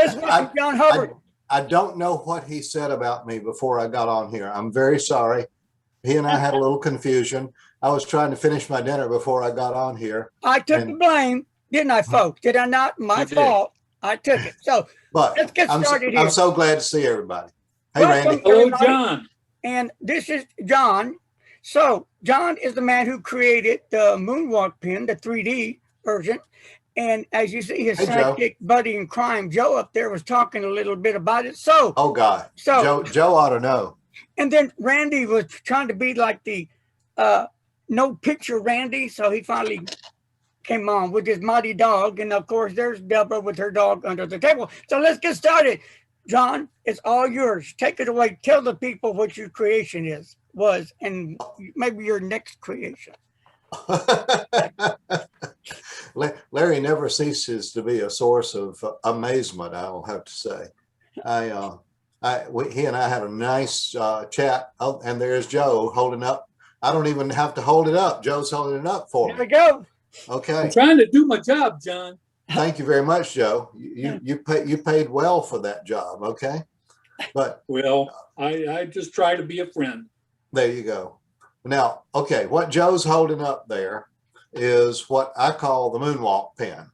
Let's welcome John Hubbard. I don't know what he said about me before I got on here. I'm very sorry. He and I had a little confusion. I was trying to finish my dinner before I got on here. I took the blame, didn't I, folks? Did I not? My fault. I took it. So let's get started here. I'm so glad to see everybody. Hey, Welcome, Randy. Hello, everybody. John. And this is John. So John is the man who created the Moonwalk Pin, the 3D version. And as you see, his sidekick buddy in crime, Joe, up there was talking a little bit about it. So, oh God, Joe ought to know. And then Randy was trying to be like the no picture Randy, so he finally came on with his mighty dog. And of course, there's Deborah with her dog under the table. So let's get started. John, it's all yours. Take it away. Tell the people what your creation was, and maybe your next creation. Larry never ceases to be a source of amazement, I'll have to say. He and I had a nice chat. Oh, and there's Joe holding up. I don't even have to hold it up. Joe's holding it up for me. There we go. Okay. I'm trying to do my job, John. Thank you very much, Joe. You paid well for that job. Okay. But well, I just try to be a friend. There you go. Now, okay, what Joe's holding up there is what I call the Moonwalk Pin.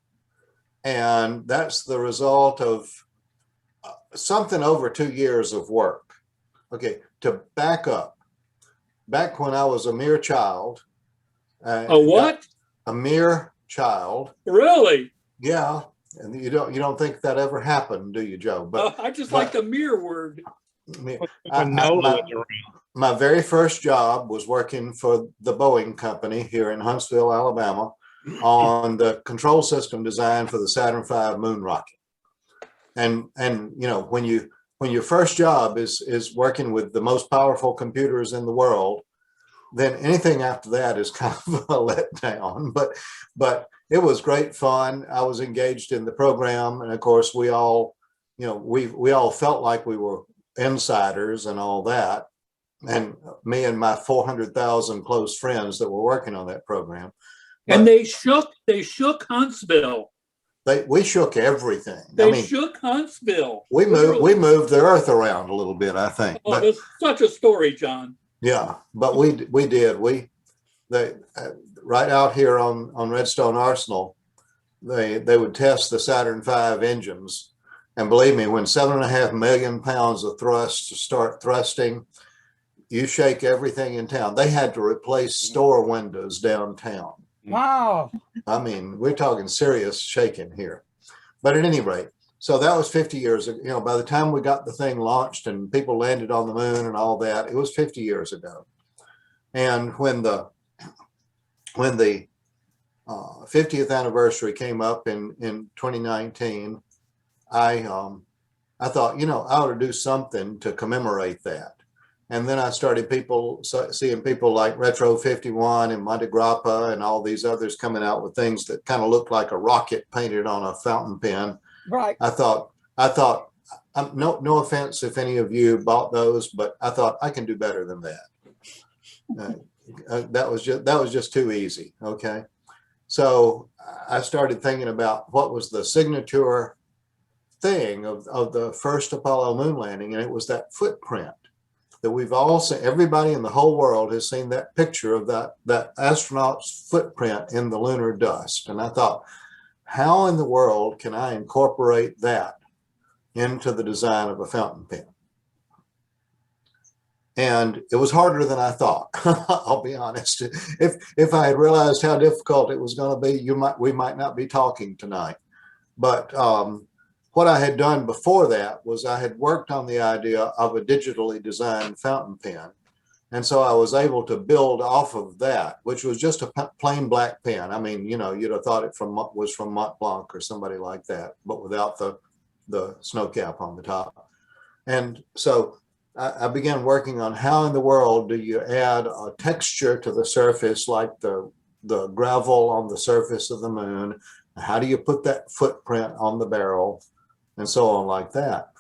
And that's the result of something over 2 years of work. Okay, to back up, back when I was a mere child. A what? A mere child. Really? Yeah, and you don't think that ever happened, do you, Joe? But I just like the mere word. My very first job was working for the Boeing company here in Huntsville, Alabama, on the control system design for the Saturn V moon rocket. And you know, when your first job is working with the most powerful computers in the world, then anything after that is kind of a letdown. But it was great fun. I was engaged in the program, and of course, we all felt like we were insiders and all that. And me and my 400,000 close friends that were working on that program. And they shook Huntsville. We shook everything. They shook Huntsville. We moved the earth around a little bit, I think. Oh, that's such a story, John. Yeah, but we did. Right out here on Redstone Arsenal, they would test the Saturn V engines. And believe me, when 7.5 million pounds of thrust start thrusting, you shake everything in town. They had to replace store windows downtown. Wow. I mean, we're talking serious shaking here. But at any rate, so that was 50 years ago. You know, by the time we got the thing launched and people landed on the moon and all that, it was 50 years ago. And when the 50th anniversary came up in 2019, I thought, you know, I ought to do something to commemorate that. And then I started seeing people like Retro 51 and Monte Grappa and all these others coming out with things that kind of looked like a rocket painted on a fountain pen. Right. I thought, no offense if any of you bought those, but I thought I can do better than that. That was just too easy. Okay. So I started thinking about what was the signature thing of the first Apollo moon landing, and it was that footprint that we've all seen. Everybody in the whole world has seen that picture of that astronaut's footprint in the lunar dust. And I thought, how in the world can I incorporate that into the design of a fountain pen? And it was harder than I thought. I'll be honest. If I had realized how difficult it was going to be, we might not be talking tonight. But what I had done before that was I had worked on the idea of a digitally designed fountain pen. And so I was able to build off of that, which was just a plain black pen. I mean, you know, you'd have thought it was from Mont Blanc or somebody like that, but without the snow cap on the top. And so I began working on how in the world do you add a texture to the surface like the gravel on the surface of the moon? How do you put that footprint on the barrel? And so on like that.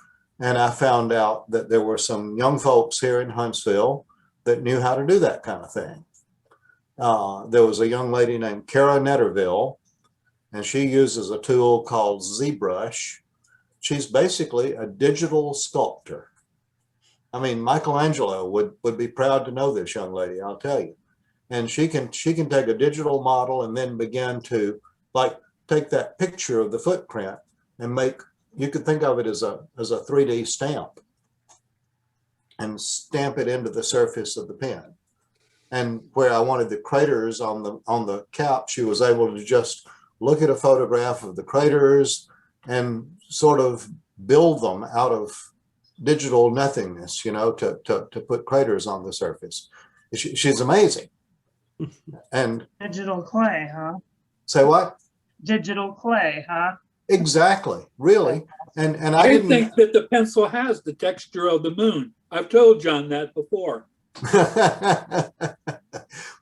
And I found out that there were some young folks here in Huntsville that knew how to do that kind of thing. There was a young lady named Kara Netterville, and she uses a tool called ZBrush. she's basically a digital sculptor. I mean, Michelangelo would be proud to know this young lady, I'll tell you. And she can take a digital model and then begin to like take that picture of the footprint and make, you could think of it as a 3D stamp and stamp it into the surface of the pen. And where I wanted the craters on the cap, she was able to just look at a photograph of the craters and sort of build them out of digital nothingness, you know, to put craters on the surface. She's amazing. And Digital clay, huh? say what? Digital clay, huh? Exactly, really. And I I didn't think that the pencil has the texture of the moon. I've told John that before. But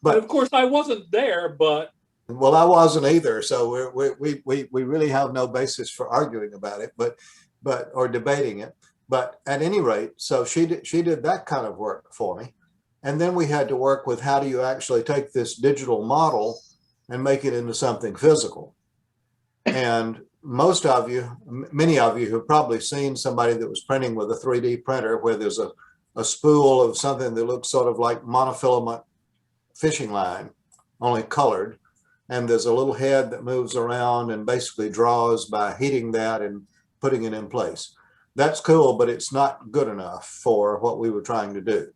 but of course, I wasn't there, but well, I wasn't either. So we really have no basis for arguing about it, but or debating it. But at any rate, so she did that kind of work for me. And then we had to work with how do you actually take this digital model and make it into something physical. And most of you, many of you have probably seen somebody that was printing with a 3D printer where there's a spool of something that looks sort of like monofilament fishing line, only colored. And there's a little head that moves around and basically draws by heating that and putting it in place. That's cool, but it's not good enough for what we were trying to do.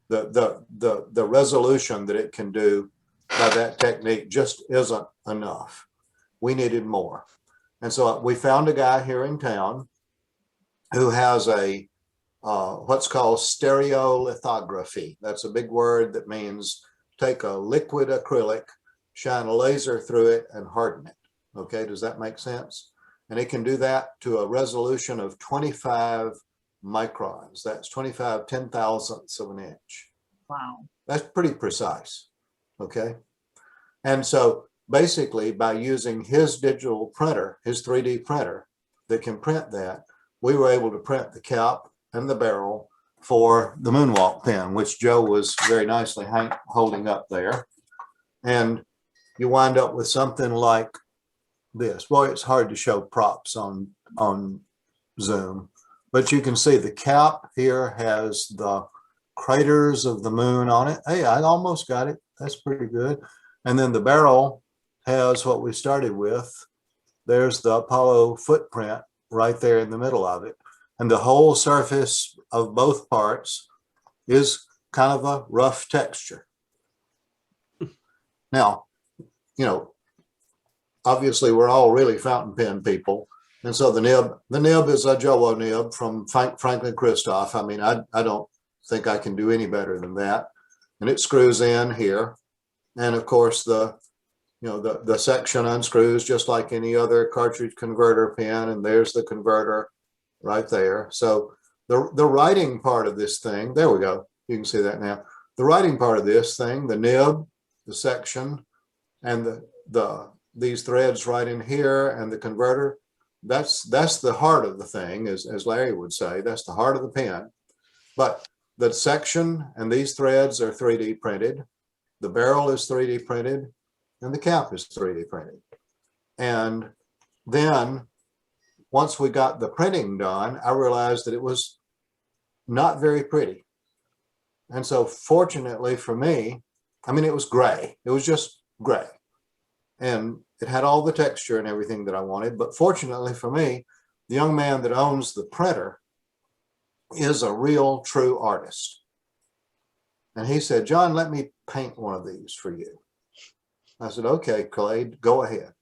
The resolution that it can do by that technique just isn't enough. We needed more. And so we found a guy here in town who has a what's called stereolithography. That's a big word that means take a liquid acrylic, shine a laser through it, and harden it. Okay, does that make sense? And it can do that to a resolution of 25 microns. That's 25 ten-thousandths of an inch. Wow. That's pretty precise. Okay. And so basically by using his digital printer, his 3D printer that can print that, we were able to print the cap and the barrel for the Moonwalk pen, which Joe was very nicely holding up there. And you wind up with something like this. Boy, it's hard to show props on Zoom, but you can see the cap here has the craters of the moon on it. Hey, I almost got it. That's pretty good. And then the barrel has what we started with. There's the Apollo footprint right there in the middle of it. And the whole surface of both parts is kind of a rough texture. Now, you know, obviously we're all really fountain pen people. And so the nib is a Jowo nib from Franklin Christoph. I mean, I don't think I can do any better than that. And it screws in here. And of course, the section unscrews just like any other cartridge converter pen. And there's the converter right there. So the writing part of this thing, there we go. You can see that now. The writing part of this thing, the nib, the section, and these threads right in here and the converter, that's the heart of the thing, as Larry would say. That's the heart of the pen. But the section and these threads are 3D printed. The barrel is 3D printed, and the cap is 3D printed. And then once we got the printing done, I realized that it was not very pretty. And so fortunately for me, I mean, it was gray. It was just gray. And it had all the texture and everything that I wanted. But fortunately for me, the young man that owns the printer is a real true artist. And he said, John, let me paint one of these for you. I said, okay, Clay, go ahead.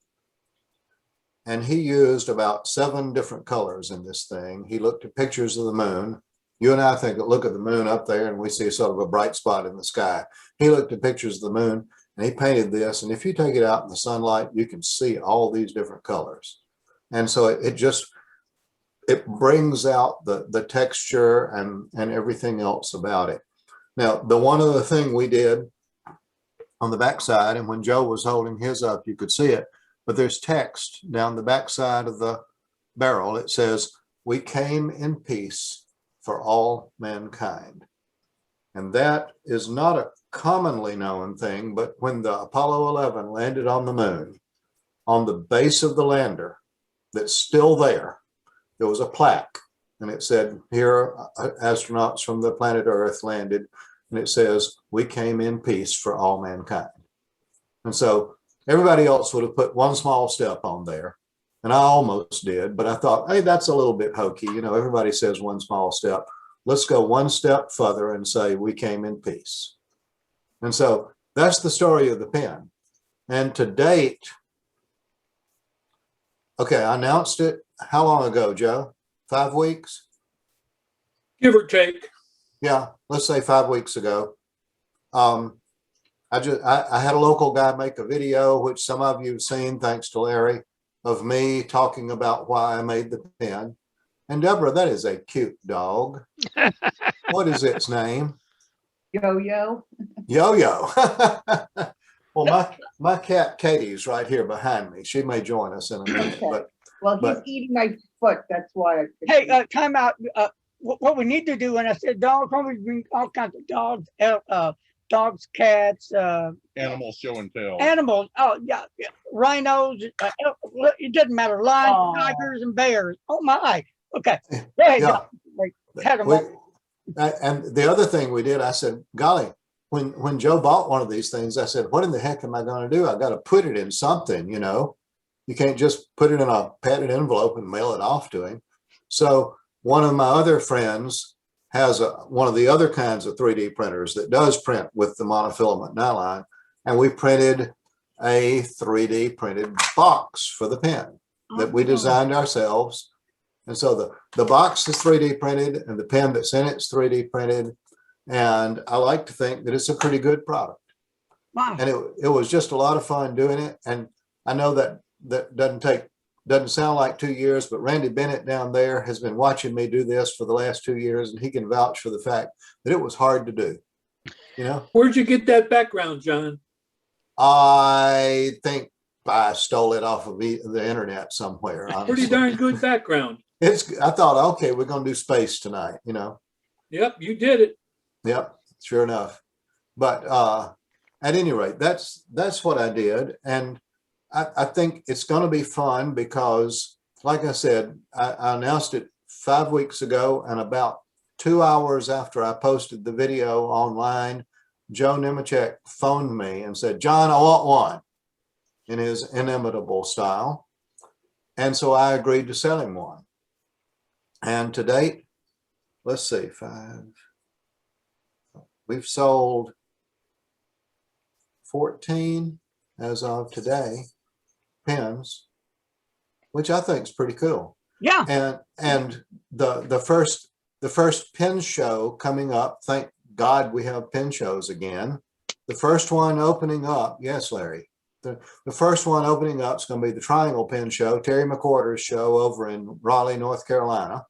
And he used about 7 different colors in this thing. He looked at pictures of the moon. You and I look at the moon up there and we see sort of a bright spot in the sky. He looked at pictures of the moon and he painted this. And if you take it out in the sunlight, you can see all these different colors. And so it brings out the texture and everything else about it. Now, the one other thing we did on the backside, and when Joe was holding his up, you could see it, but there's text down the backside of the barrel. It says, "We came in peace for all mankind." And that is not a commonly known thing, but when the Apollo 11 landed on the moon, on the base of the lander that's still there, there was a plaque, and it said, here astronauts from the planet Earth landed, and it says, we came in peace for all mankind. And so everybody else would have put one small step on there, and I almost did, but I thought, hey, that's a little bit hokey. You know, everybody says one small step. Let's go one step further and say we came in peace. And so that's the story of the pen. And to date, okay, I announced it how long ago, Joe? 5 weeks? Give or take. Yeah, let's say 5 weeks ago. I had a local guy make a video, which some of you have seen, thanks to Larry, of me talking about why I made the pen. And Deborah, that is a cute dog. What is its name? Yo-yo. Yo-yo. Well, my cat Katie's right here behind me. She may join us in a minute, Okay. but He's eating my foot. That's why. Hey, time out. What we need to do, and I said dogs, we bring all kinds of dogs, dogs, cats, Animal show and tell. animals. Oh yeah, yeah. Rhinos. It doesn't matter. Lions, Oh. tigers, and bears. Oh my. Okay. Go ahead. yeah. Doc. Like, had 'em all. And the other thing we did, I said, golly, when Joe bought one of these things, I said, what in the heck am I going to do? I got to put it in something, you know. You can't just put it in a padded envelope and mail it off to him. So one of my other friends has one of the other kinds of 3D printers that does print with the monofilament nylon. And we printed a 3D printed box for the pen that we designed ourselves. And so the box is 3D printed and the pen that's in it is 3D printed. And I like to think that it's a pretty good product. Wow. And it was just a lot of fun doing it. And I know that doesn't sound like 2 years, but Randy Bennett down there has been watching me do this for the last 2 years, and he can vouch for the fact that it was hard to do. You know, Where'd you get that background, John? I think I stole it off of the internet somewhere. Honestly. Pretty darn good background. I thought, okay, we're going to do space tonight, you know. Yep, you did it. Yep, sure enough. But at any rate, that's what I did. And I think it's going to be fun because, like I said, I announced it 5 weeks ago, and about 2 hours after I posted the video online, Joe Nemechek phoned me and said, John, I want one, in his inimitable style. And so I agreed to sell him one. And to date, let's see, we've sold 14 as of today pens, which I think is pretty cool. Yeah. And the first pen show coming up, thank God we have pen shows again. The first one opening up, yes, Larry. The first one opening up is going to be the Triangle Pen Show, Terry McWhorter's show over in Raleigh, North Carolina.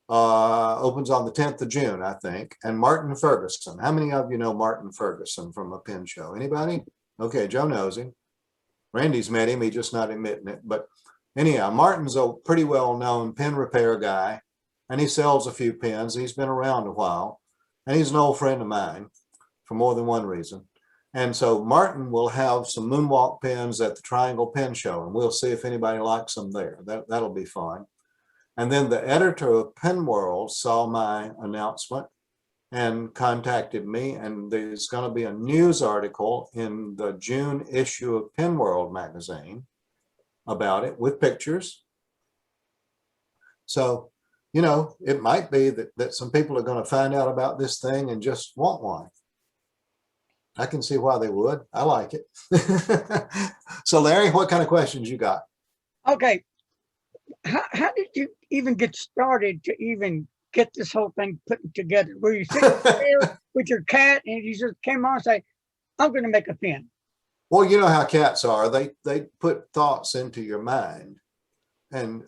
Opens on the 10th of June, I think. And Martin Ferguson. How many of you know Martin Ferguson from a pen show? Anybody? Okay, Joe knows him. Randy's met him, he's just not admitting it. But anyhow, Martin's a pretty well-known pen repair guy, and he sells a few pens. He's been around a while, and he's an old friend of mine for more than one reason. And so Martin will have some Moonwalk pens at the Triangle Pen Show, and we'll see if anybody likes them there. That'll be fun. And then the editor of Pen World saw my announcement and contacted me, and there's going to be a news article in the June issue of Pen World magazine about it with pictures. So, you know, it might be that some people are going to find out about this thing and just want one. I can see why they would. I like it. So, Larry, what kind of questions you got? Okay. How did you even get started to even get this whole thing put together? Were you sitting there with your cat and you just came on and say, I'm going to make a pen? Well, you know how cats are. They put thoughts into your mind. And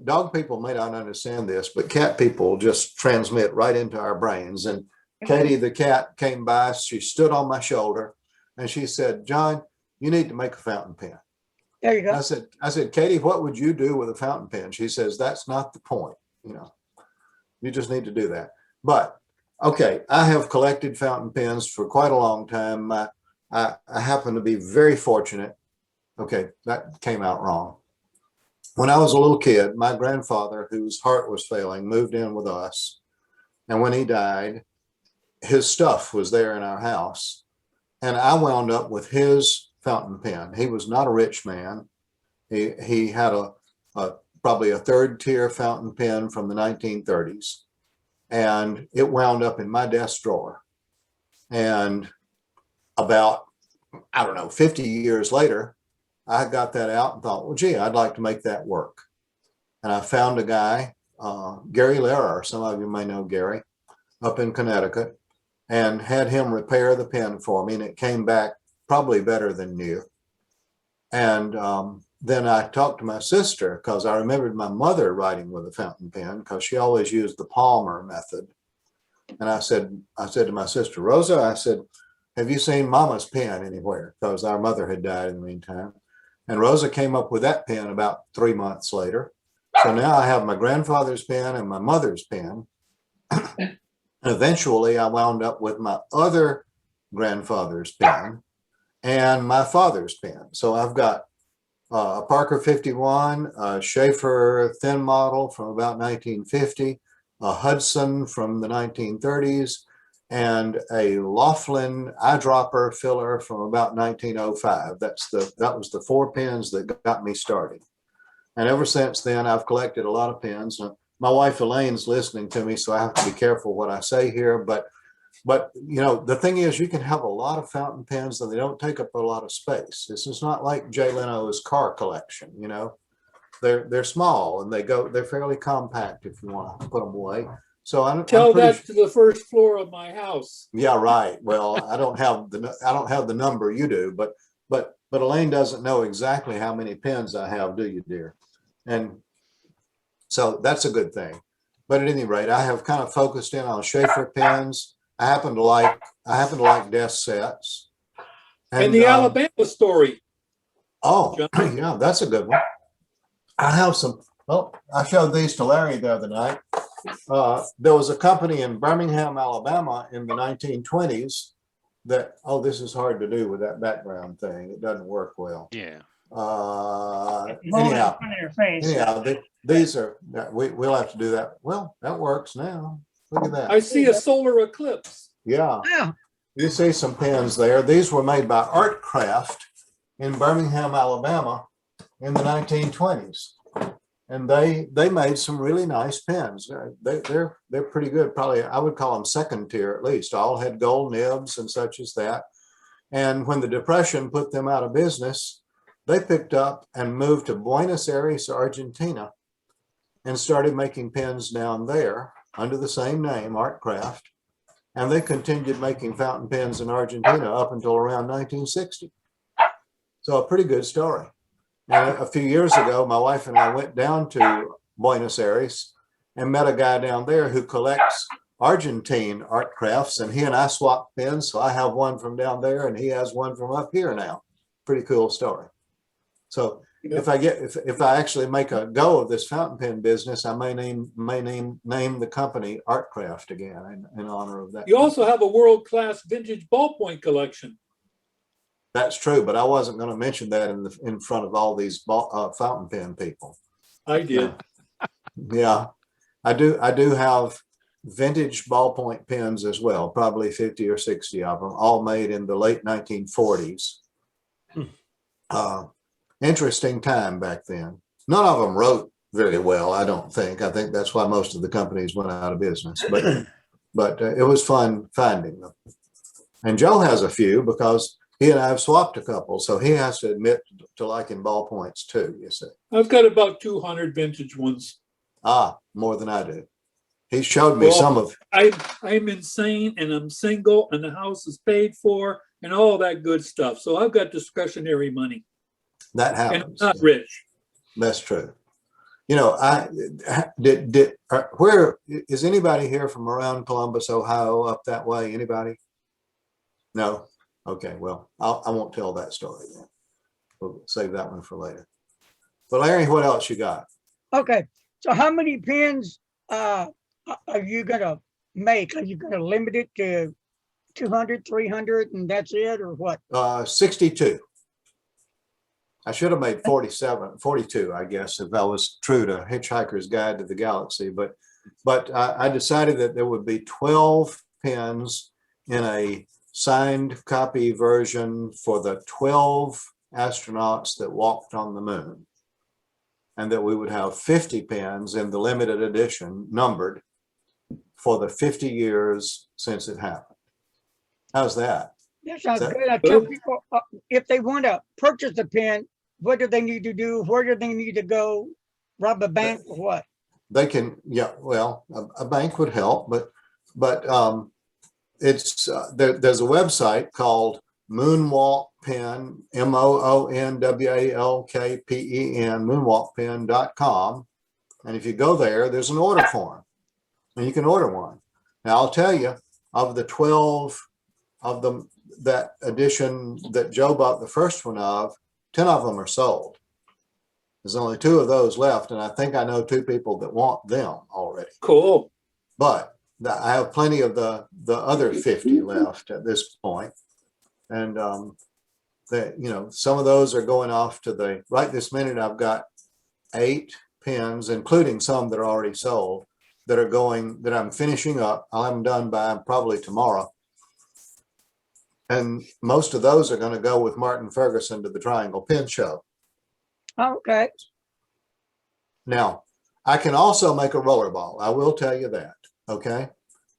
dog people may not understand this, but cat people just transmit right into our brains. And Katie, the cat, came by. She stood on my shoulder and she said, John, you need to make a fountain pen. There you go. I said, Katie, what would you do with a fountain pen? She says, that's not the point. You know, you just need to do that. But okay, I have collected fountain pens for quite a long time. I happen to be very fortunate. Okay, that came out wrong. when I was a little kid, my grandfather, whose heart was failing, moved in with us. And when he died, his stuff was there in our house. And I wound up with his fountain pen. He was not a rich man. He had probably a third tier fountain pen from the 1930s. And it wound up in my desk drawer. And about, I don't know, 50 years later, I got that out and thought, well, gee, I'd like to make that work. And I found a guy, Gary Lehrer, some of you may know Gary, up in Connecticut, and had him repair the pen for me. And it came back probably better than new. And then I talked to my sister because I remembered my mother writing with a fountain pen because she always used the Palmer method. And I said to my sister, Rosa, I said, have you seen Mama's pen anywhere? Because our mother had died in the meantime. And Rosa came up with that pen about 3 months later. So now I have my grandfather's pen and my mother's pen. And eventually I wound up with my other grandfather's pen and my father's pen. So I've got a Parker 51, a Schaefer thin model from about 1950, a Hudson from the 1930s, and a Laughlin eyedropper filler from about 1905. That was the 4 pens that got me started. And ever since then, I've collected a lot of pens. My wife Elaine's listening to me, so I have to be careful what I say here. But you know, the thing is, you can have a lot of fountain pens and they don't take up a lot of space. This is not like Jay Leno's car collection. You know, they're small and they're fairly compact if you want to put them away. So I'm Tell that to the first floor of my house. Yeah, right. Well, I don't have the number you do, but Elaine doesn't know exactly how many pens I have, do you, dear? And so that's a good thing. But at any rate, I have kind of focused in on Schaefer pens. I happen to like desk sets. And the Alabama story. Oh, John? yeah, that's a good one. I have some. Well, I showed these to Larry the other night. There was a company in Birmingham, Alabama in the 1920s that, oh, this is hard to do with that background thing. It doesn't work well. Yeah. Anyhow, Your face. these are, we'll have to do that. Well, that works now. Look at that. I see a solar eclipse. Yeah. Yeah. You see some pens there. These were made by Artcraft in Birmingham, Alabama in the 1920s. And they made some really nice pens. They're pretty good. Probably I would call them second tier at least. All had gold nibs and such as that. And when the Depression put them out of business, they picked up and moved to Buenos Aires, Argentina, and started making pens down there under the same name, Artcraft. And they continued making fountain pens in Argentina up until around 1960. So a pretty good story. And a few years ago, my wife and I went down to Buenos Aires and met a guy down there who collects Argentine art crafts, and he and I swapped pens. So I have one from down there and he has one from up here now. Pretty cool story. So if I actually make a go of this fountain pen business, I may name the company Artcraft again in honor of that. You also have a world-class vintage ballpoint collection. That's true, but I wasn't going to mention that in front of all these fountain pen people. I did. Yeah, I do have vintage ballpoint pens as well, probably 50 or 60 of them, all made in the late 1940s. Interesting time back then. None of them wrote very well, I don't think. I think that's why most of the companies went out of business. But it was fun finding them. And Joe has a few because he and I have swapped a couple, so he has to admit to liking ballpoints too, you see. I've got about 200 vintage ones. Ah, more than I do. He showed me some of. I'm insane and I'm single and the house is paid for and all that good stuff. So I've got discretionary money. That happens. And I'm not rich. That's true. You know, where is anybody here from around Columbus, Ohio, up that way? Anybody? No? Okay, well, I won't tell that story then. We'll save that one for later. But Larry, what else you got? Okay. So how many pens are you going to make? Are you going to limit it to 200, 300, and that's it, or what? 62. I should have made 42, I guess, if I was true to Hitchhiker's Guide to the Galaxy. But I decided that there would be 12 pens in a signed copy version for the 12 astronauts that walked on the moon. And that we would have 50 pens in the limited edition numbered for the 50 years since it happened. How's that? That sounds That- good. I tell people if they want to purchase a pen, what do they need to do? Where do they need to go? Rob a bank or what? They can, yeah, well, a bank would help, but it's there's a website called Moonwalk Pin, MOONWALKPEN, moonwalkpin.com. And if you go there, there's an order form and you can order one. Now I'll tell you, of the 12 of them, that edition that Joe bought the first one of, 10 of them are sold. There's only 2 of those left, and I think I know 2 people that want them already. Cool. But I have plenty of the other 50 left at this point. And some of those are going off to the, right this minute, I've got 8 pens, including some that are already sold, that I'm finishing up. I'll have them done by probably tomorrow. And most of those are going to go with Martin Ferguson to the Triangle Pen Show. Okay. Now, I can also make a rollerball. I will tell you that. Okay.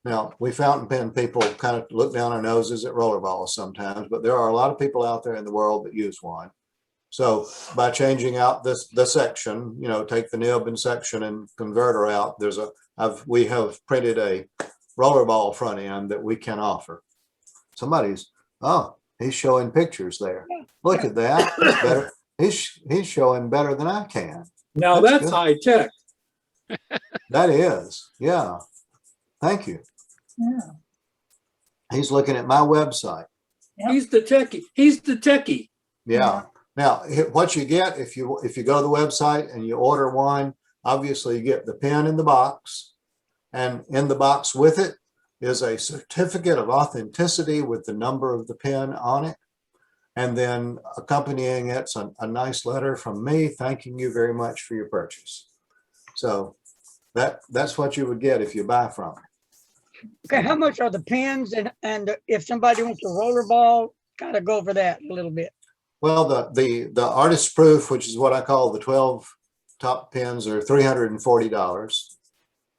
Now, we fountain pen people kind of look down our noses at rollerballs sometimes, but there are a lot of people out there in the world that use one. So by changing out the section, take the nib and section and converter out, we have printed a rollerball front end that we can offer. He's showing pictures there. Look at that. That's better. He's showing better than I can. Now that's good. high tech. That is. Yeah. Thank you. Yeah. He's looking at my website. Yep. He's the techie. He's the techie. Yeah. Now, what you get if you go to the website and you order one, obviously you get the pen in the box, and in the box with it is a certificate of authenticity with the number of the pen on it. And then accompanying it's a nice letter from me thanking you very much for your purchase. So that's what you would get if you buy from it. Okay, how much are the pens? And if somebody wants a rollerball, kind of go over that a little bit. Well, the artist's proof, which is what I call the 12 top pens, are $340.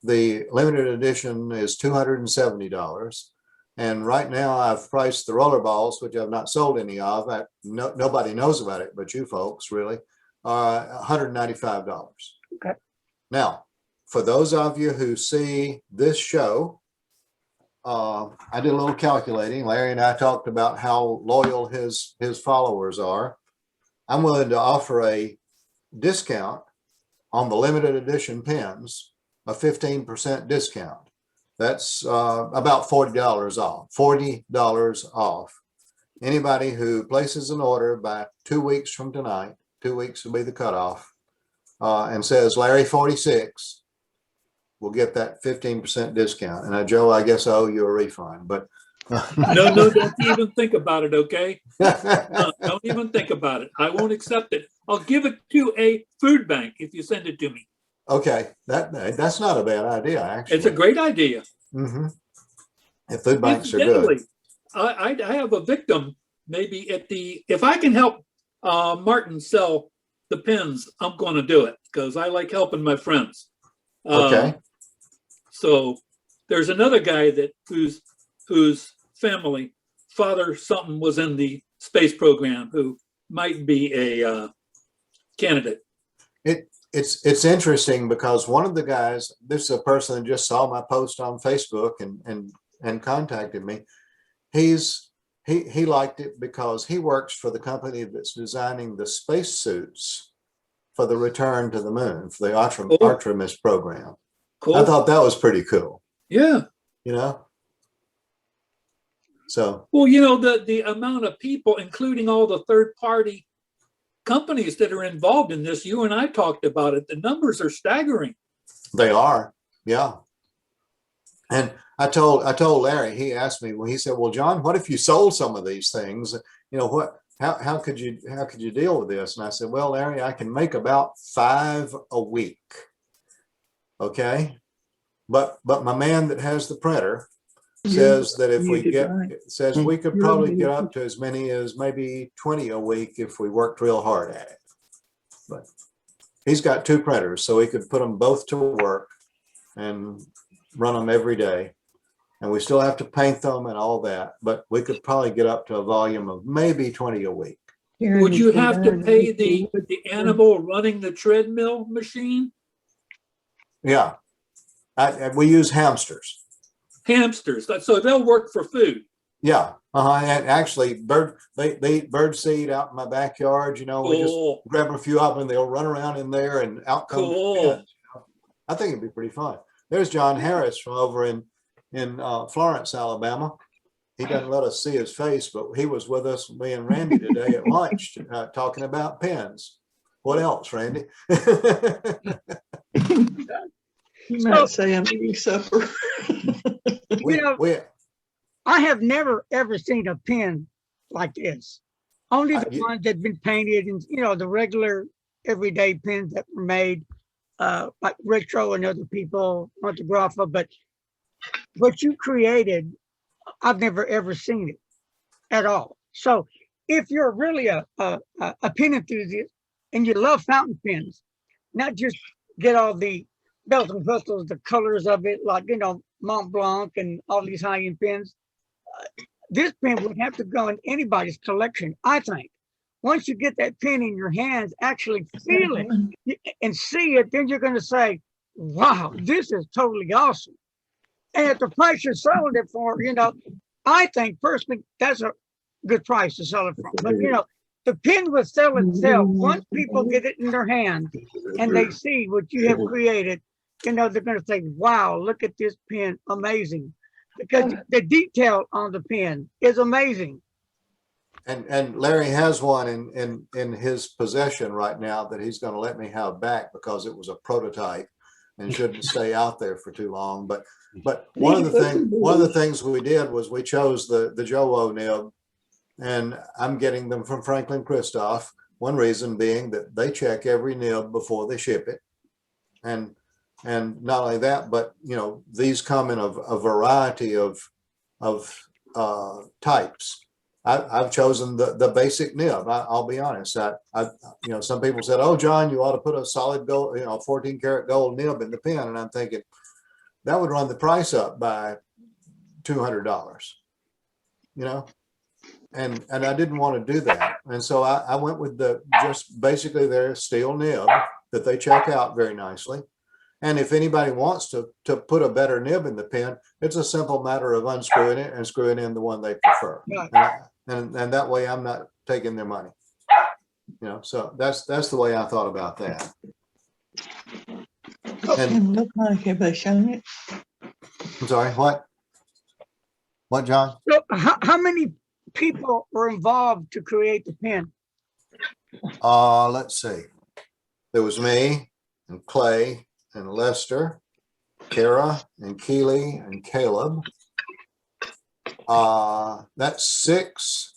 The limited edition is $270. And right now I've priced the rollerballs, which I've not sold any of. Nobody knows about it, but you folks really, $195. Okay. Now, for those of you who see this show, I did a little calculating. Larry and I talked about how loyal his followers are. I'm willing to offer a discount on the limited edition pens, a 15% discount. That's about $40 off. $40 off. Anybody who places an order by 2 weeks from tonight, 2 weeks will be the cutoff, and says Larry 46, will get that 15% discount. And Joe, I guess I owe you a refund, but No, don't even think about it, okay? Don't even think about it. I won't accept it. I'll give it to a food bank if you send it to me. Okay, that's not a bad idea, actually. It's a great idea. Mm-hmm. If food banks are good. I have a victim maybe if I can help Martin sell the pens, I'm going to do it because I like helping my friends. Okay. So there's another guy whose family, father something was in the space program who might be a candidate. It's interesting because one of the guys, this is a person that just saw my post on Facebook and contacted me. He liked it because he works for the company that's designing the spacesuits for the return to the moon, for the Artemis program. Cool. I thought that was pretty cool. Yeah. So. Well, the amount of people, including all the third-party companies that are involved in this, you and I talked about it. The numbers are staggering. They are, yeah. And I told Larry. He asked me when he said, "Well, John, what if you sold some of these things? how could you deal with this? And I said, well, Larry, I can make about 5 a week. Okay. But my man that has the printer says that if we get, says we could probably get up to as many as maybe 20 a week if we worked real hard at it. But he's got 2 printers, so he could put them both to work and run them every day. And we still have to paint them and all that, but we could probably get up to a volume of maybe 20 a week. Would you have to pay the animal running the treadmill machine? Yeah. We use hamsters. Hamsters, so they'll work for food. Yeah. And actually they eat bird seed out in my backyard. You know, we just grab a few of them and they'll run around in there and out come the pins. I think it'd be pretty fun. There's John Harris from over in Florence, Alabama. He doesn't let us see his face, but he was with us, me and Randy today at lunch, talking about pens. What else, Randy? You might say I'm eating supper. I have never ever seen a pen like this. Only the ones that've been painted, and the regular everyday pens that were made, like Retro and other people, Montegrappa, but what you created, I've never ever seen it at all. So if you're really a pen enthusiast and you love fountain pens, not just get all the bells and whistles, the colors of it, like Mont Blanc and all these high-end pens, this pen would have to go in anybody's collection, I think. Once you get that pen in your hands, actually feel it and see it, then you're going to say, wow, this is totally awesome. And at the price you're selling it for, I think personally that's a good price to sell it for. But the pen will sell itself. Once people get it in their hand and they see what you have created, they're going to say, wow, look at this pen, amazing. Because the detail on the pen is amazing. And Larry has one in his possession right now that he's going to let me have back because it was a prototype and shouldn't stay out there for too long. But one of the things we did was we chose the Joe nib, and I'm getting them from Franklin Christoph. One reason being that they check every nib before they ship it, and not only that, but these come in a variety of types. I've chosen the basic nib. I'll be honest. Some people said, "Oh, John, you ought to put a solid gold, 14 karat gold nib in the pen," and I'm thinking that would run the price up by $200. And I didn't want to do that, and so I went with just basically their steel nib that they check out very nicely. And if anybody wants to put a better nib in the pen, it's a simple matter of unscrewing it and screwing in the one they prefer. And that way I'm not taking their money. So that's the way I thought about that. And look like everybody showing it. I'm sorry, what? What, John? So how many people were involved to create the pen? Let's see. There was me and Clay and Lester, Kara and Keely and Caleb. That's 6.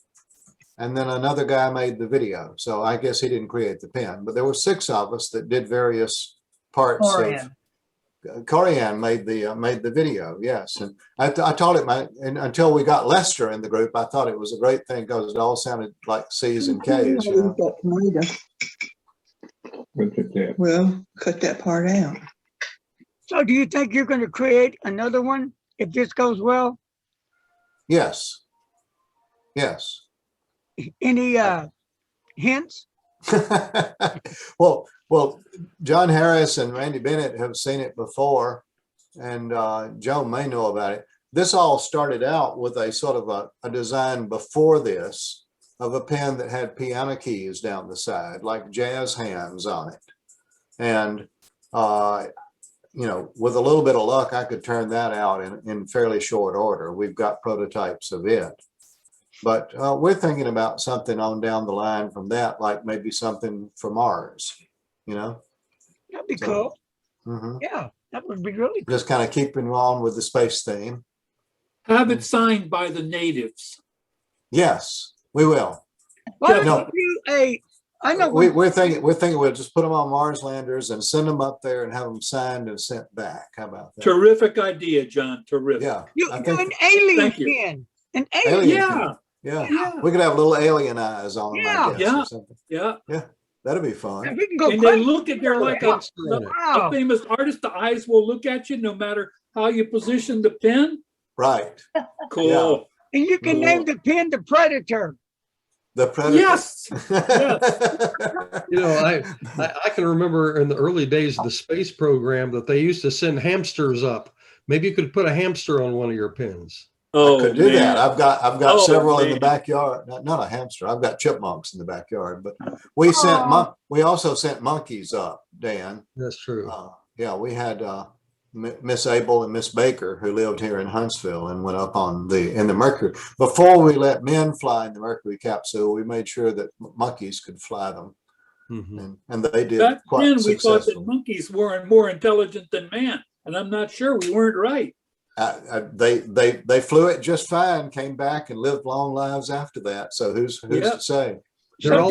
And then another guy made the video. So I guess he didn't create the pen, but there were 6 of us that did various parts Corianne made the video. Yes. And I told him until we got Lester in the group, I thought it was a great thing because it all sounded like C's and K's. Well, cut that part out. So do you think you're going to create another one if this goes well? Yes. Yes. Any hints? Well, John Harris and Randy Bennett have seen it before, and Joe may know about it. This all started out with a sort of a design before this of a pen that had piano keys down the side, like jazz hands on it. And, with a little bit of luck, I could turn that out in fairly short order. We've got prototypes of it. But we're thinking about something on down the line from that, like maybe something for Mars, That'd be cool. Yeah, that would be really cool. Just kind of keeping on with the space theme. Have it signed by the natives. Yes, we will. Why Yeah, don't you do a? I know we're thinking we'll just put them on Mars landers and send them up there and have them signed and sent back. How about that? Terrific idea, John. Terrific. Yeah, you I do an think alien Thank you. pin. An alien. alien. Yeah. Yeah, Yeah. we could have little alien eyes on them, Yeah. I guess, Yeah. or something. Yeah. That'd be And fun. we can go And they crazy. look at, they're like a Wow. famous artist. The eyes will look at you no matter how you position the pen. Right. Cool. And you can name the pin the Predator. The predator. Yes. You know, I can remember in the early days of the space program that they used to send hamsters up. Maybe you could put a hamster on one of your pins. Oh, I could do that. man. I've got Oh, several in the man. backyard. Not a hamster. I've got chipmunks in the backyard. But we we also sent monkeys up, Dan. That's true. Yeah, we had Miss Abel and Miss Baker who lived here in Huntsville and went up in the Mercury. Before we let men fly in the Mercury capsule, we made sure that monkeys could fly them, and they did Back quite then, we thought that successfully. monkeys weren't more intelligent than man, and I'm not sure we weren't right. They flew it just fine, came back and lived long lives after that. So who's Yeah. to say? They're But all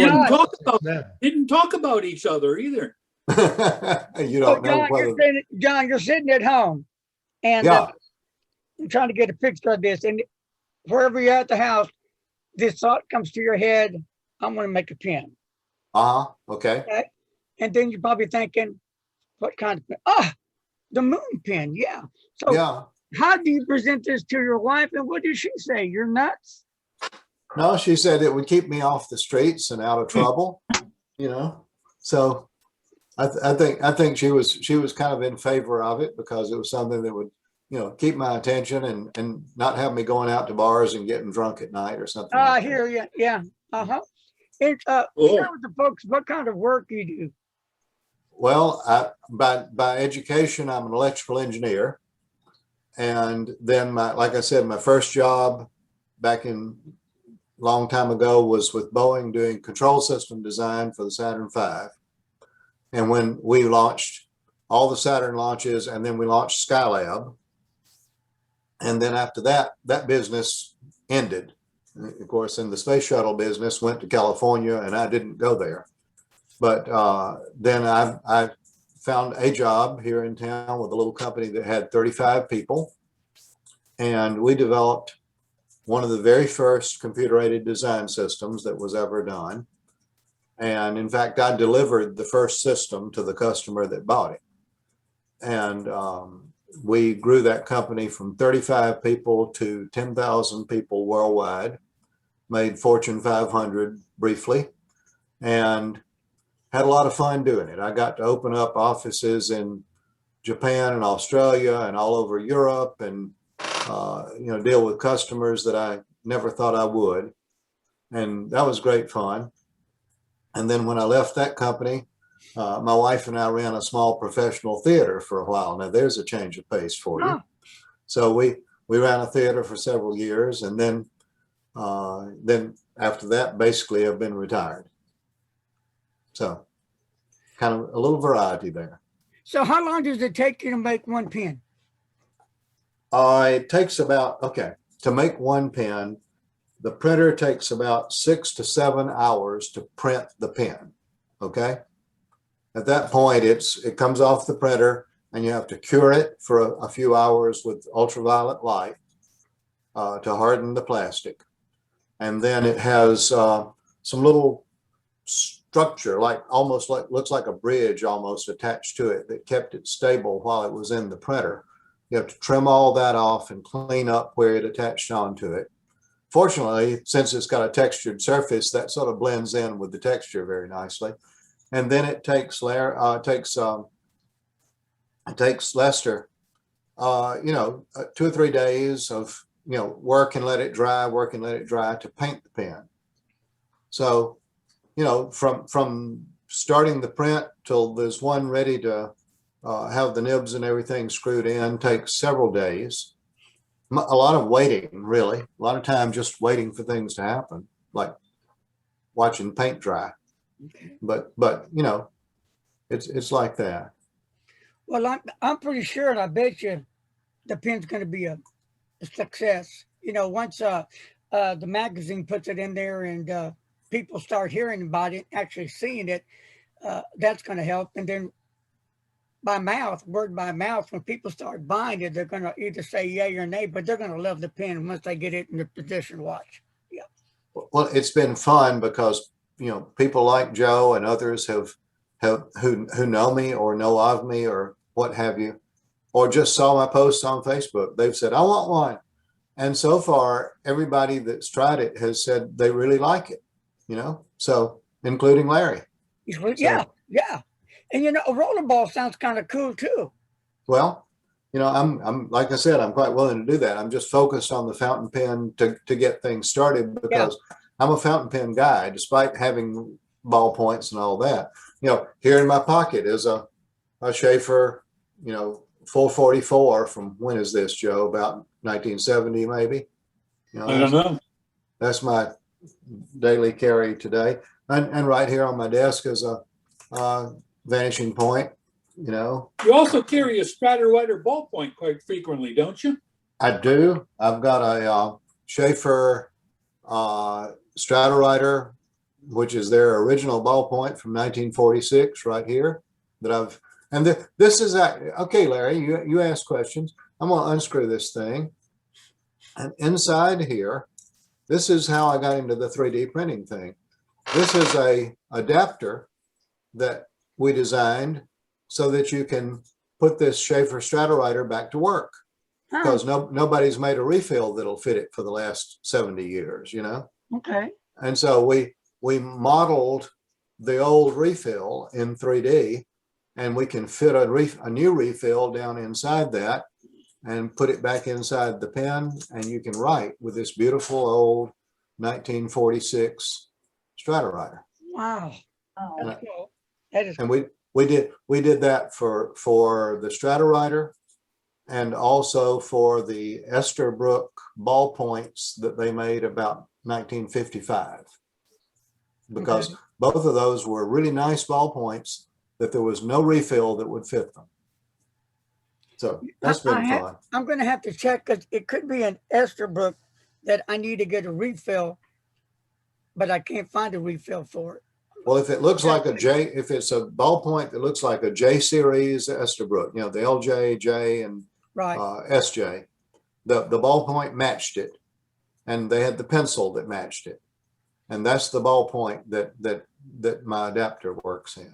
didn't talk about each other either. You don't know whether. John, you're sitting at home, and Yeah. I'm trying to get a picture of this. And wherever you're at the house, this thought comes to your head: I'm going to make a pin. Okay. And then you're probably thinking, what kind of pin? The moon pin. Yeah. So Yeah. how do you present this to your wife? And what did she say? You're nuts. No, she said it would keep me off the streets and out of trouble. So I think she was kind of in favor of it because it was something that would keep my attention and not have me going out to bars and getting drunk at night or something. I like that. hear you. Yeah. And Cool. share with the folks what kind of work you do. Well, by education, I'm an electrical engineer. And then like I said, my first job back in long time ago was with Boeing doing control system design for the Saturn V. And when we launched all the Saturn launches, and then we launched Skylab. And then after that, that business ended. Of course, in the space shuttle business went to California, and I didn't go there. But then I found a job here in town with a little company that had 35 people. And we developed one of the very first computer-aided design systems that was ever done. And in fact, I delivered the first system to the customer that bought it. And we grew that company from 35 people to 10,000 people worldwide, made Fortune 500 briefly, and had a lot of fun doing it. I got to open up offices in Japan and Australia and all over Europe, and deal with customers that I never thought I would. And that was great fun. And then when I left that company, my wife and I ran a small professional theater for a while. Now there's a change of pace for you. So we ran a theater for several years, and then after that, basically I've been retired. So kind of a little variety there. So how long does it take you to make one pin? It takes about, to make one pen, the printer takes about 6 to 7 hours to print the pen. Okay. At that point, it comes off the printer, and you have to cure it for a few hours with ultraviolet light to harden the plastic. And then it has some little structure, looks like a bridge almost attached to it that kept it stable while it was in the printer. You have to trim all that off and clean up where it attached onto it. Fortunately, since it's got a textured surface, that sort of blends in with the texture very nicely. And then it takes Lester, 2 or 3 days of work and let it dry, to paint the pen. So, from starting the print till there's one ready to have the nibs and everything screwed in takes several days. A lot of waiting, really. A lot of time just waiting for things to happen, like watching paint dry. But it's like that. Well, I'm pretty sure, and I bet you the pen's going to be a success. Once the magazine puts it in there, and people start hearing about it, actually seeing it, that's going to help. And then by mouth, word by mouth, when people start buying it, they're going to either say yay or nay, but they're going to love the pen once they get it in the position watch. Yeah. Well, it's been fun because, you know, people like Joe and others who know me or know of me or what have you, or just saw my posts on Facebook. They've said, I want one. And so far, everybody that's tried it has said they really like it, you know, so including Larry. Yeah, yeah. And you know, a rollerball sounds kind of cool too. Well, you know, I'm like I said, I'm quite willing to do that. I'm just focused on the fountain pen to get things started because I'm a fountain pen guy, despite having ballpoints and all that. You know, here in my pocket is a Schaefer, you know, 444 from, when is this, Joe? About 1970, maybe. You know, I don't know. that's my daily carry today. And right here on my desk is a vanishing point, you know. You also carry a Strider ballpoint quite frequently, don't you? I do. I've got a Schaefer Strider, which is their original ballpoint from 1946 right here that I've, and this is, okay, Larry, you ask questions. I'm going to unscrew this thing. And inside here, this is how I got into the 3D printing thing. This is a adapter that we designed so that you can put this Schaefer Strider back to work, because nobody's made a refill that'll fit it for the last 70 years, you know? Okay. And so we modeled the old refill in 3D, and we can fit a new refill down inside that and put it back inside the pen, and you can write with this beautiful old 1946 Strider. Wow. Oh, That's cool. That is And we did that for the Strider and also for the Esterbrook ballpoints that they made about 1955, because both of those were really nice ballpoints that there was no refill that would fit them. So that's been fun. I'm going to have to check, because it could be an Esterbrook that I need to get a refill, but I can't find a refill for it. Well, if it looks like a J, if it's a ballpoint that looks like a J series Esterbrook, you know, the LJ, J, and Right. SJ, the ballpoint matched it, and they had the pencil that matched it, and that's the ballpoint that my adapter works in.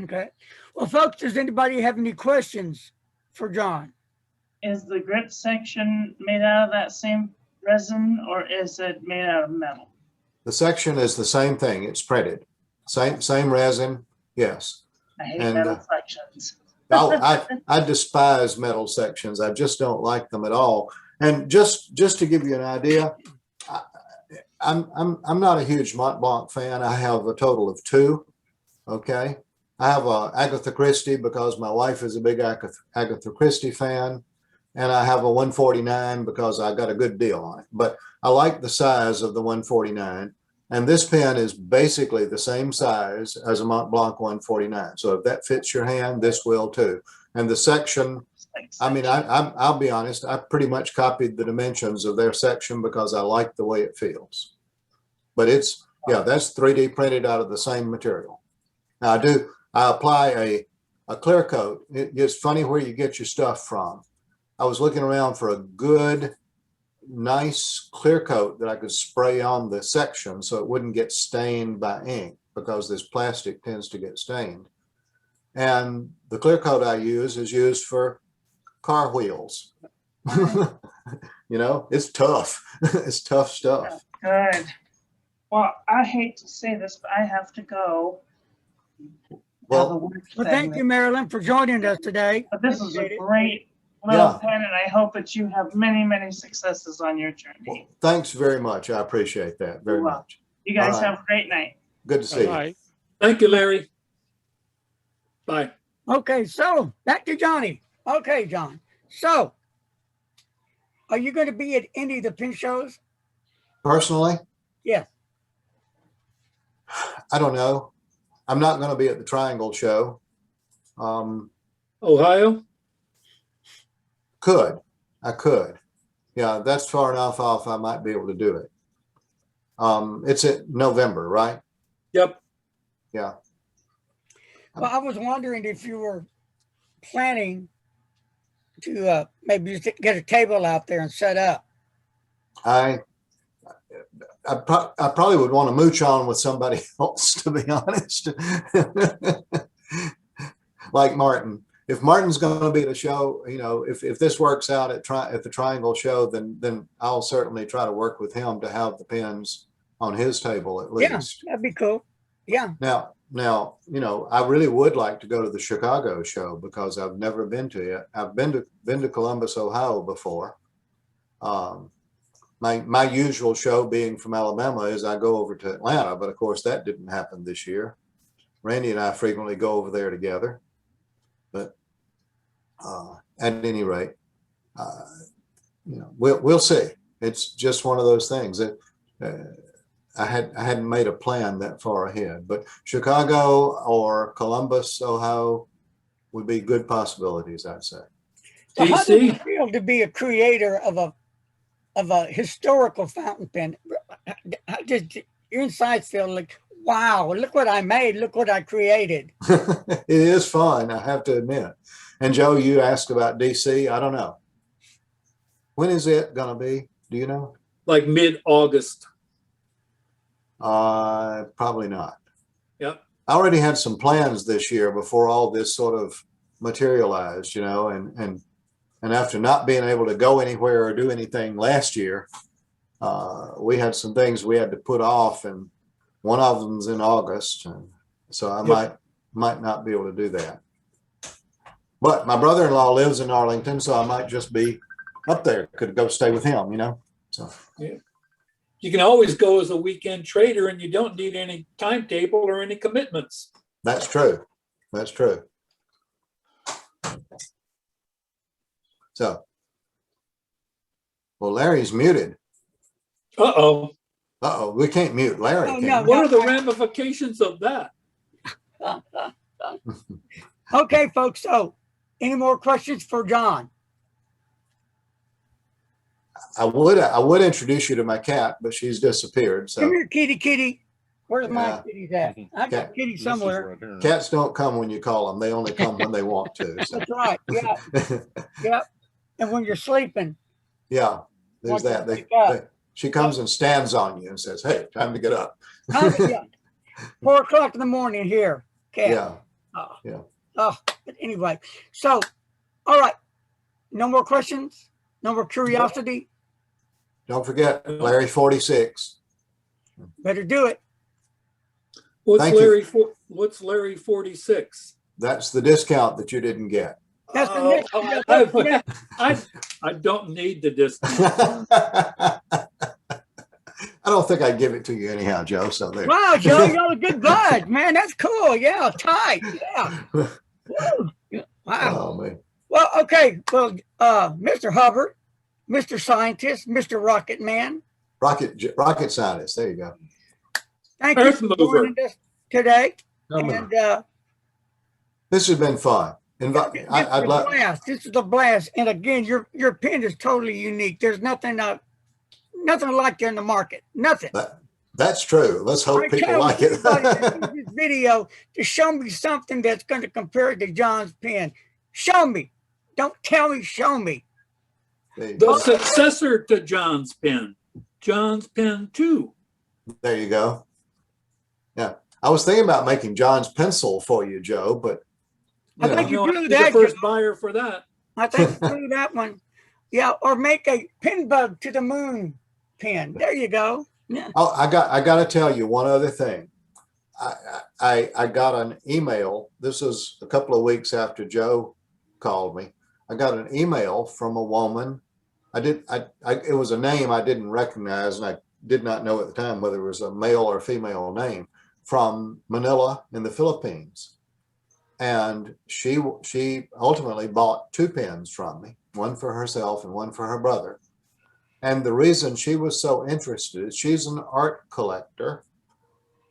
Okay. Well, folks, does anybody have any questions for John? is the grip section made out of that same resin, or is it made out of metal? The section is the same thing. It's printed, same resin. Yes. I hate And, metal sections. I despise metal sections. I just don't like them at all. And just to give you an idea, I'm not a huge Mont Blanc fan. I have a total of 2. Okay. I have a Agatha Christie because my wife is a big Agatha Christie fan. And I have a 149 because I got a good deal on it. But I like the size of the 149. And this pen is basically the same size as a Mont Blanc 149. So if that fits your hand, this will too. And the section, I mean, I'll be honest, I pretty much copied the dimensions of their section because I like the way it feels. But it's, yeah, that's 3D printed out of the same material. Now I apply a clear coat. It's funny where you get your stuff from. I was looking around for a good, nice clear coat that I could spray on the section so it wouldn't get stained by ink, because this plastic tends to get stained. And the clear coat I use is used for car wheels. You know, it's tough. It's tough stuff. Good. Well, I hate to say this, but I have to go. Well, Thank you, Marilyn, for joining us today. But this is a great little pen, and I hope that you have many, many successes on your journey. Well, thanks very much. I appreciate that very much. You guys have a great night. Good to see you. Thank you, Larry. Bye. Okay, so back to Johnny. Okay, John. So, are you going to be at any of the pen shows? Personally? Yes. I don't know. I'm not going to be at the Triangle show. Ohio? I could. Yeah, that's far enough off I might be able to do it. It's in November, right? Yep. Yeah. Well, I was wondering if you were planning to maybe just get a table out there and set up. I probably would want to mooch on with somebody else, to be honest. Like Martin. If Martin's going to be at a show, you know, if this works out at the Triangle show, then I'll certainly try to work with him to have the pens on his table at least. Yeah, that'd be cool. Yeah. Now, you know, I really would like to go to the Chicago show because I've never been to it. I've been to Columbus, Ohio before. My usual show, being from Alabama, is I go over to Atlanta, but of course that didn't happen this year. Randy and I frequently go over there together, but at any rate, you know, we'll see. It's just one of those things that I hadn't made a plan that far ahead, but Chicago or Columbus, Ohio would be good possibilities, I'd say. So how does it DC? feel to be a creator of a historical fountain pen? How does your insides feel like, wow, look what I made, look what I created? It is fun, I have to admit. And Joe, you asked about DC. I don't know. When is it going to be? Do you know? Like mid-August. Probably not. Yep. I already had some plans this year before all this sort of materialized, you know, and after not being able to go anywhere or do anything last year, we had some things we had to put off, and one of them's in August, and so I might not be able to do that. But my brother-in-law lives in Arlington, so I might just be up there. Could go stay with him, you know. So Yeah. You can always go as a weekend trader, and you don't need any timetable or any commitments. that's true. That's true. So, well, Larry's muted. Uh-oh. Uh-oh, we can't mute Larry. Oh, can no. we? What are the ramifications of that? Okay, folks. So, any more questions for John? I would introduce you to my cat, but she's disappeared. Come So here, kitty. Where's my Yeah. kitties at? I got kitty This is somewhere. right here. cats don't come when you call them. They only come when they want to. So. That's right. Yeah, yeah. And when you're sleeping, Yeah, there's Want to that. wake up. She comes and stands on you and says, "Hey, time to get up." yeah. 4 o'clock in the morning here. Cat. Yeah. Oh. Yeah. Oh, but anyway. So, all right. No more questions? No more curiosity? Don't forget, Larry 46. Better do it. What's Thank you. What's Larry 46? That's the discount that you didn't get. That's the Oh, next. That's the next. I don't need the discount. I don't think I'd give it to you anyhow, Joe. So there. Wow, Joe, you got a good bud, man. That's cool. Yeah, tight. Yeah. Woo. Wow. Oh man. Well, okay. Well, Mr. Hubbard, Mr. Scientist, Mr. Rocket Man, Rocket scientist. There you go. thank you Earth for mover. joining us today. Come And This has been fun. this I'd is a love. blast. This is a blast. And again, your pen is totally unique. There's nothing like there in the market. Nothing. That's true. Let's hope I people challenge like it. everybody that sees this video to show me something that's going to compare it to John's pen. Show me. Don't tell me. Show me. The successor to John's pen. John's pen 2. There you go. Yeah, I was thinking about making John's pencil for you, Joe, but I think You you know, do I'd be that, the first Joe. buyer for that. I think you do that one. Yeah, or make a pin bug to the moon pen. There you go. Yeah. oh, I got to tell you one other thing. I got an email. This was a couple of weeks after Joe called me. I got an email from a woman. It was a name I didn't recognize, and I did not know at the time whether it was a male or female name, from Manila in the Philippines. And she ultimately bought 2 pens from me, one for herself and one for her brother. And the reason she was so interested is she's an art collector,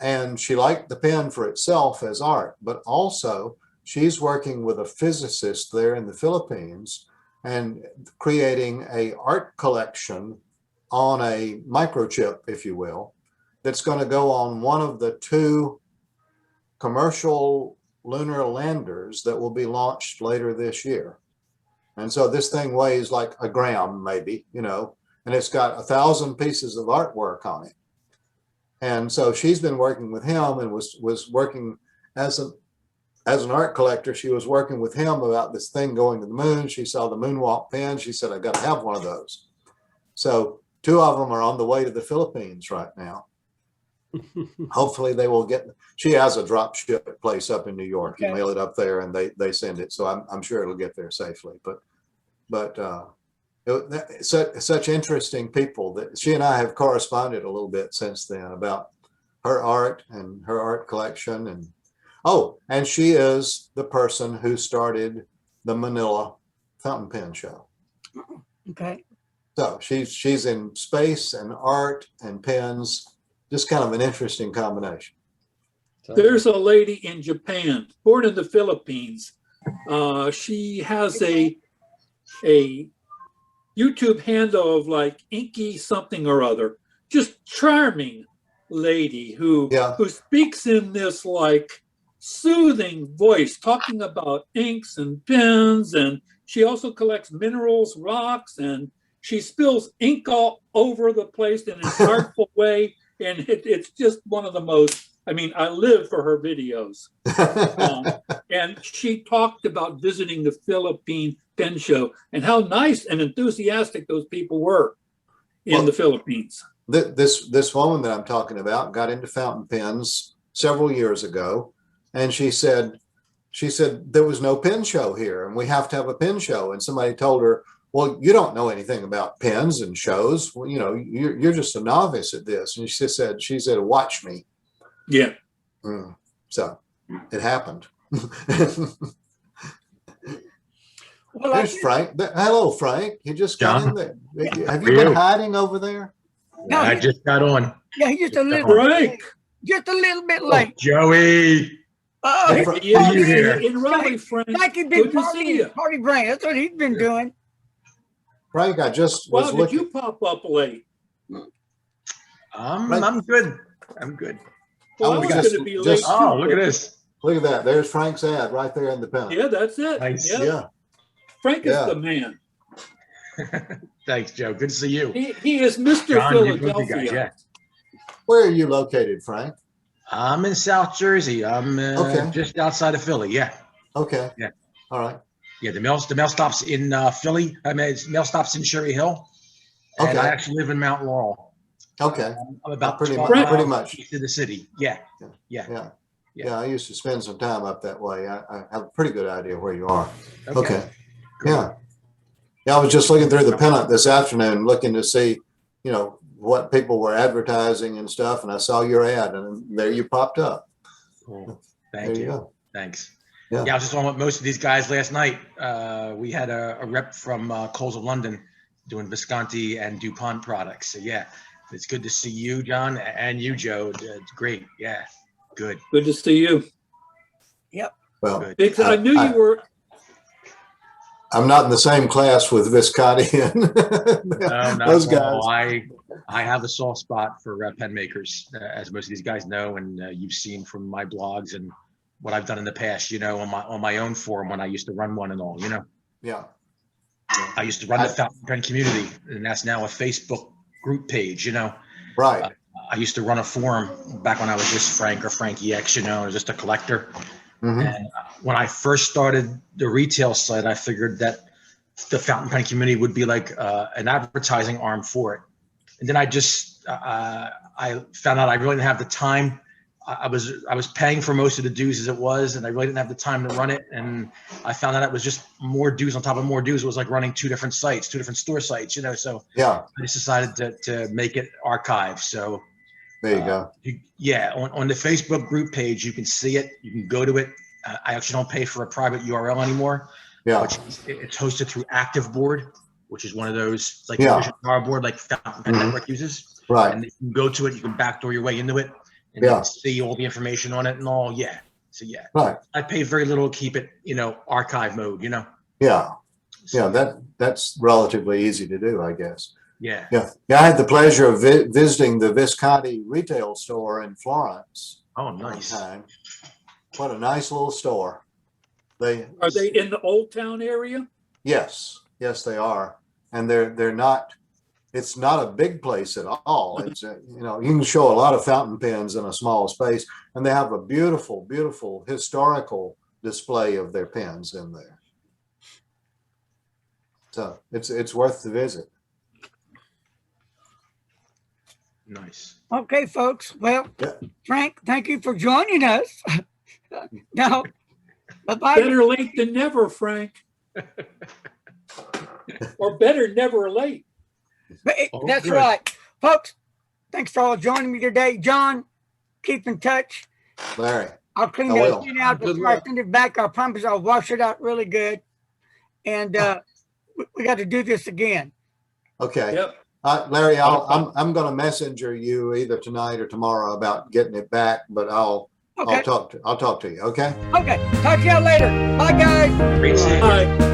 and she liked the pen for itself as art, but also she's working with a physicist there in the Philippines and creating a art collection on a microchip, if you will, that's going to go on one of the 2 commercial lunar landers that will be launched later this year. And so this thing weighs like a gram, maybe, you know, and it's got 1,000 pieces of artwork on it. And so she's been working with him and was working as an art collector. She was working with him about this thing going to the moon. She saw the Moonwalk Pin. She said, I got to have one of those. So 2 of them are on the way to the Philippines right now. Hopefully they will get, she has a drop ship place up in New York. You Okay. mail it up there and they send it. So I'm sure it'll get there safely. But such interesting people that she and I have corresponded a little bit since then about her art and her art collection. And she is the person who started the Manila fountain pen show. Okay. So she's in space and art and pens, just kind of an interesting combination. There's a lady in Japan, born in the Philippines. She has a YouTube handle of like Inky something or other. Just charming lady who speaks in this like soothing voice, talking about inks and pens, and she also collects minerals, rocks, and she spills ink all over the place in an artful way. And it's just one of the most, I mean, I live for her videos. And she talked about visiting the Philippine pen show and how nice and enthusiastic those people were in the Philippines. This woman that I'm talking about got into fountain pens several years ago. And she said there was no pen show here and we have to have a pen show. And somebody told her, well, you don't know anything about pens and shows. Well, you know, you're just a novice at this. And she said, watch me. Yeah. So it happened. Well, There's Frank. Hello, Frank. You just got in there. Have you How are been you? hiding over there? No, I just got on. yeah, he's just a little Frank. just a little bit late. Joey. Oh, Hey, he's Frank. Yeah, you here? in Raleigh, Frank. like he's been Good to see you. party brain. That's what he's been doing. Frank, I just Wow, was did looking. you pop up late? I'm good. I'm good. Well, I Oh, was just- going to be late. just- too, Oh, look at but- this. Look at that. There's Frank's ad right there in the pen. Yeah, that's it. Nice. Yeah. Yeah. Frank is Yeah. the man. Thanks, Joe. Good to see you. He is Mr. John, you're good, you guys, Philadelphia. yeah. Where are you located, Frank? I'm in South Jersey. I'm Okay. just outside of Philly. Yeah. Okay. Yeah. All right. Yeah. The mail stops in Philly. I mean, mail stops in Sherry Hill. And Okay. I actually live in Mount Laurel. Okay. I'm about Pretty 12 much- pretty miles much. east of the city. Yeah. Yeah. Yeah. Yeah. Yeah. I used to spend some time up that way. I have a pretty good idea where you are. Okay. Okay. Good. Yeah. Yeah. I was just looking through the pennant this afternoon, looking to see, you know, what people were advertising and stuff. And I saw your ad and there you popped up. Cool. There Thank you you. go. Thanks. Yeah. Yeah, I was just on with most of these guys last night. We had a rep from Coles of London doing Visconti and DuPont products. So yeah, it's good to see you, John, and you, Joe. It's great. Yeah, good. Good to see you. Well, Good. Because I knew you were. I'm not in the same class with Visconti and Not those at all. guys. I have a soft spot for pen makers, as most of these guys know, and you've seen from my blogs and what I've done in the past. You know, on my own forum when I used to run one and all. You know. Yeah. I used to run the fountain pen community, and that's now a Facebook group page, you know. Right. I used to run a forum back when I was just Frank or Frankie X, you know, I was just a collector. Mhm. And when I first started the retail site, I figured that the fountain pen community would be like an advertising arm for it. And then I found out I really didn't have the time. I was paying for most of the dues as it was, and I really didn't have the time to run it. And I found out it was just more dues on top of more dues. It was like running two different sites, two different store sites, you know. So Yeah. I just decided to make it archive. So There you go. yeah, on the Facebook group page, you can see it. You can go to it. I actually don't pay for a private URL anymore. Yeah. Which it's hosted through ActiveBoard, which is one of those like Yeah. Vision Power Board like Fountain Pen Mhm. Network uses. Right. And you can go to it. You can backdoor your way into it, and Yeah. you can see all the information on it and all. Yeah. So yeah, Right. I pay very little to keep it, you know, archive mode. You know. Yeah. So, Yeah. That's relatively easy to do, I guess. Yeah. Yeah, I had the pleasure of visiting the Visconti retail store in Florence. Oh, one nice. time. What a nice little store. Are they in the Old Town area? Yes, they are, and they're not. It's not a big place at all. It's you know, you can show a lot of fountain pens in a small space, and they have a beautiful, beautiful historical display of their pens in there. So it's worth the visit. Nice. Okay, folks. Well, Yeah. Frank, thank you for joining us. Now, bye-bye. Better late than never, Frank. Or better never late. That's good. right. Folks, thanks for all joining me today. John, keep in touch. Larry, I'll clean I that will. shit out Good before I luck. send it back. I promise I'll wash it out really good. And we got to do this again. okay. Yep. Larry, I'm going to messenger you either tonight or tomorrow about getting it back, but I'll Okay. talk to you. Okay. Okay. Talk to y'all later. Bye, guys. Great seeing you. Bye.